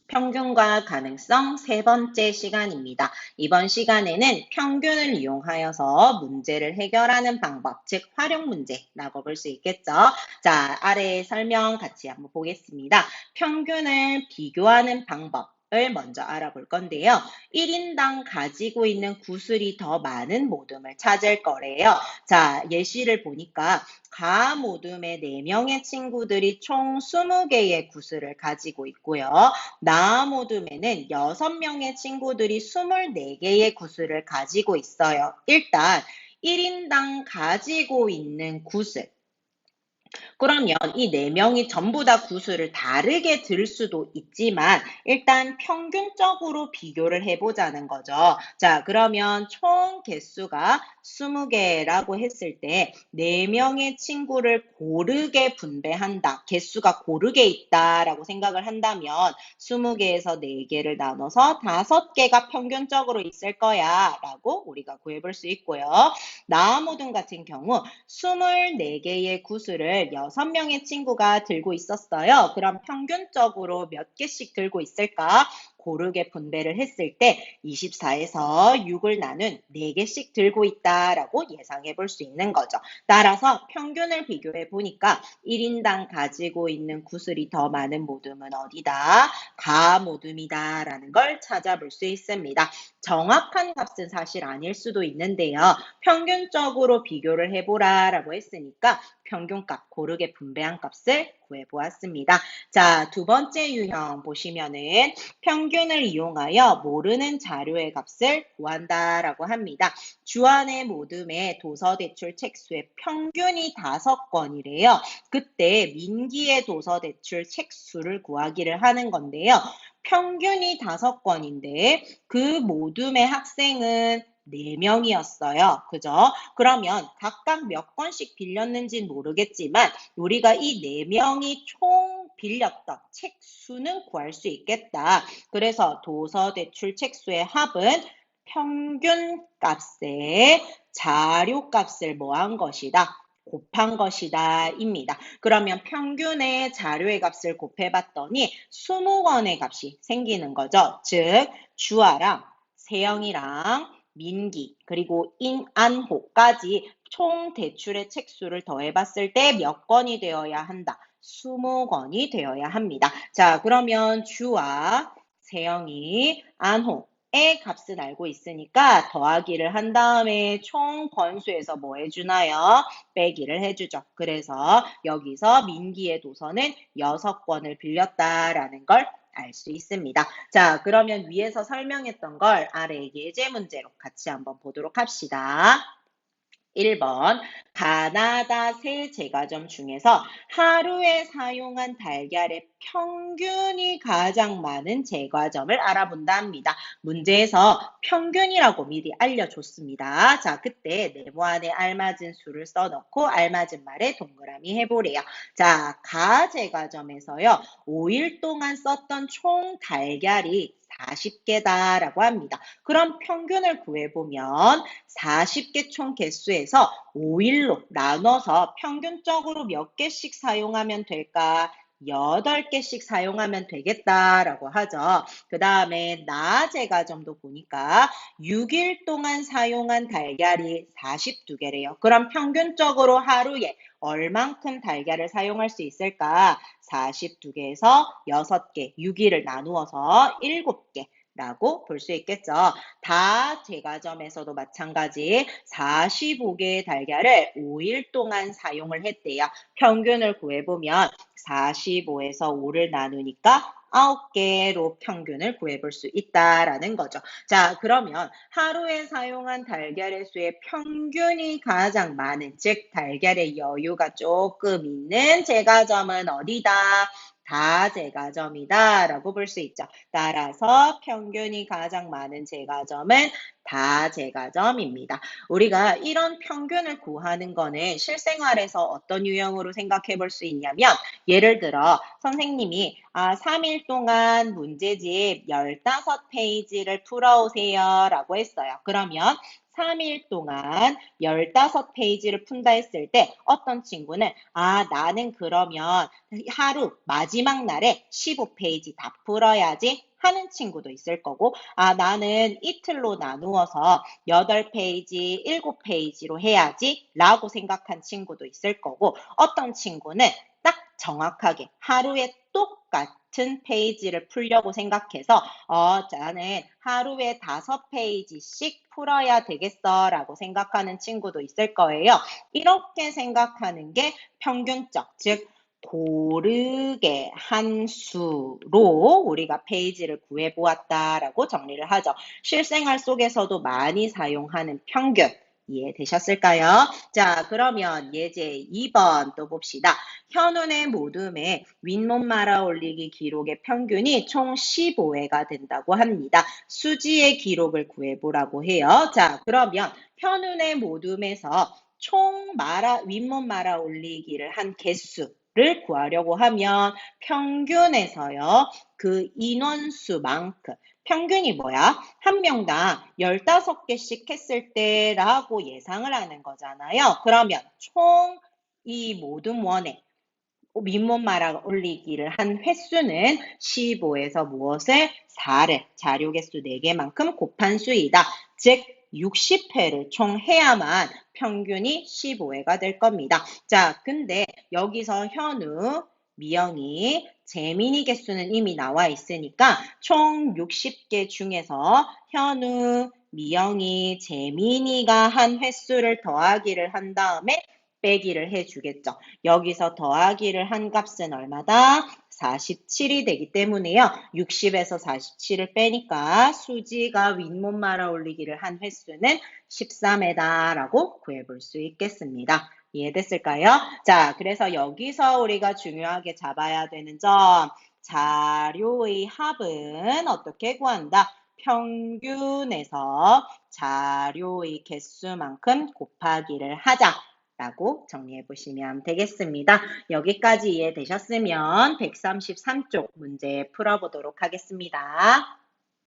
평균과 가능성 세 번째 시간입니다. 이번 시간에는 평균을 이용하여서 문제를 해결하는 방법, 즉 활용 문제라고 볼 수 있겠죠. 자, 아래 설명 같이 한번 보겠습니다. 평균을 비교하는 방법을 먼저 알아볼 건데요. 1인당 가지고 있는 구슬이 더 많은 모둠을 찾을 거래요. 자, 예시를 보니까 가 모둠의 4명의 친구들이 총 20개의 구슬을 가지고 있고요. 나 모둠에는 6명의 친구들이 24개의 구슬을 가지고 있어요. 일단 1인당 가지고 있는 구슬. 그러면 이 4명이 전부 다 구슬을 다르게 들 수도 있지만 일단 평균적으로 비교를 해보자는 거죠. 자, 그러면 총 개수가 20개라고 했을 때 4명의 친구를 고르게 분배한다. 개수가 고르게 있다라고 생각을 한다면 20개에서 4개를 나눠서 5개가 평균적으로 있을 거야 라고 우리가 구해볼 수 있고요. 나무등 같은 경우 24개의 구슬을 6명의 친구가 들고 있었어요. 그럼 평균적으로 몇 개씩 들고 있을까? 고르게 분배를 했을 때 24에서 6을 나눈 4개씩 들고 있다라고 예상해 볼 수 있는 거죠. 따라서 평균을 비교해 보니까 1인당 가지고 있는 구슬이 더 많은 모둠은 어디다? 가 모둠이다 라는 걸 찾아볼 수 있습니다. 정확한 값은 사실 아닐 수도 있는데요. 평균적으로 비교를 해보라 라고 했으니까 평균값, 고르게 분배한 값을 구해보았습니다. 자, 두 번째 유형 보시면은 평균을 이용하여 모르는 자료의 값을 구한다라고 합니다. 주안의 모둠의 도서대출 책수의 평균이 5권이래요. 그때 민기의 도서대출 책수를 구하기를 하는 건데요. 평균이 5권인데 그 모둠의 학생은 4명이었어요. 그죠? 그러면 각각 몇 권씩 빌렸는지는 모르겠지만 우리가 이 4명이 총 빌렸던 책 수는 구할 수 있겠다. 그래서 도서대출 책수의 합은 평균값에 자료값을 뭐한 것이다? 곱한 것이다 입니다. 그러면 평균의 자료의 값을 곱해봤더니 20권의 값이 생기는 거죠. 즉 주아랑 세영이랑 민기 그리고 인안호까지 총 대출의 책수를 더해봤을 때 몇 권이 되어야 한다? 20권이 되어야 합니다. 자, 그러면 주와 세영이, 안호의 값은 알고 있으니까 더하기를 한 다음에 총 권수에서 뭐 해주나요? 빼기를 해주죠. 그래서 여기서 민기의 도서는 6권을 빌렸다라는 걸 알 수 있습니다. 자, 그러면 위에서 설명했던 걸 아래 예제 문제로 같이 한번 보도록 합시다. 1번 가나다 세 제과점 중에서 하루에 사용한 달걀의 평균이 가장 많은 제과점을 알아본답니다. 문제에서 평균이라고 미리 알려줬습니다. 자, 그때 네모안에 알맞은 수를 써놓고 알맞은 말에 동그라미 해보래요. 자, 가 제과점에서요. 5일 동안 썼던 총 달걀이 40개다라고 합니다. 그럼 평균을 구해보면 40개 총 개수에서 5일로 나눠서 평균적으로 몇 개씩 사용하면 될까? 8개씩 사용하면 되겠다라고 하죠. 그 다음에 나제과점도 보니까 6일 동안 사용한 달걀이 42개래요. 그럼 평균적으로 하루에 얼만큼 달걀을 사용할 수 있을까? 42개에서 6개, 6일을 나누어서 7개. 라고 볼 수 있겠죠. 다 제과점에서도 마찬가지 45개의 달걀을 5일 동안 사용을 했대요. 평균을 구해보면 45에서 5를 나누니까 9개로 평균을 구해볼 수 있다라는 거죠. 자, 그러면 하루에 사용한 달걀의 수의 평균이 가장 많은, 즉 달걀의 여유가 조금 있는 제과점은 어디다? 다제과점이다 라고 볼 수 있죠. 따라서 평균이 가장 많은 제과점은 다제과점입니다. 우리가 이런 평균을 구하는 거는 실생활에서 어떤 유형으로 생각해 볼 수 있냐면 예를 들어 선생님이 3일 동안 문제집 15페이지를 풀어오세요 라고 했어요. 그러면 3일 동안 15페이지를 푼다 했을 때 어떤 친구는 나는 그러면 하루 마지막 날에 15페이지 다 풀어야지 하는 친구도 있을 거고 나는 이틀로 나누어서 8페이지, 7페이지로 해야지 라고 생각한 친구도 있을 거고 어떤 친구는 딱 정확하게 하루에 똑같은 페이지를 풀려고 생각해서 나는 하루에 5페이지씩 풀어야 되겠어 라고 생각하는 친구도 있을 거예요. 이렇게 생각하는 게 평균적, 즉 고르게 한 수로 우리가 페이지를 구해보았다라고 정리를 하죠. 실생활 속에서도 많이 사용하는 평균 이해되셨을까요? 자, 그러면 예제 2번 또 봅시다. 현운의 모둠의 윗몸 말아 올리기 기록의 평균이 총 15회가 된다고 합니다. 수지의 기록을 구해보라고 해요. 자, 그러면 현운의 모둠에서 총 윗몸 말아 올리기를 한 개수를 구하려고 하면 평균에서요, 그 인원수만큼 평균이 뭐야? 한 명당 15개씩 했을 때라고 예상을 하는 거잖아요. 그러면 총 이 모든 원에 윗몸 말아 올리기를 한 횟수는 15에서 무엇을? 4를 자료 개수 4개만큼 곱한 수이다. 즉 60회를 총 해야만 평균이 15회가 될 겁니다. 자, 근데 여기서 현우, 미영이, 재민이 개수는 이미 나와 있으니까 총 60개 중에서 현우, 미영이, 재민이가 한 횟수를 더하기를 한 다음에 빼기를 해주겠죠. 여기서 더하기를 한 값은 얼마다? 47이 되기 때문에요. 60에서 47을 빼니까 수지가 윗몸 말아 올리기를 한 횟수는 13회다라고 구해볼 수 있겠습니다. 이해됐을까요? 자, 그래서 여기서 우리가 중요하게 잡아야 되는 점, 자료의 합은 어떻게 구한다? 평균에서 자료의 개수만큼 곱하기를 하자. 라고 정리해 보시면 되겠습니다. 여기까지 이해되셨으면 133쪽 문제 풀어보도록 하겠습니다.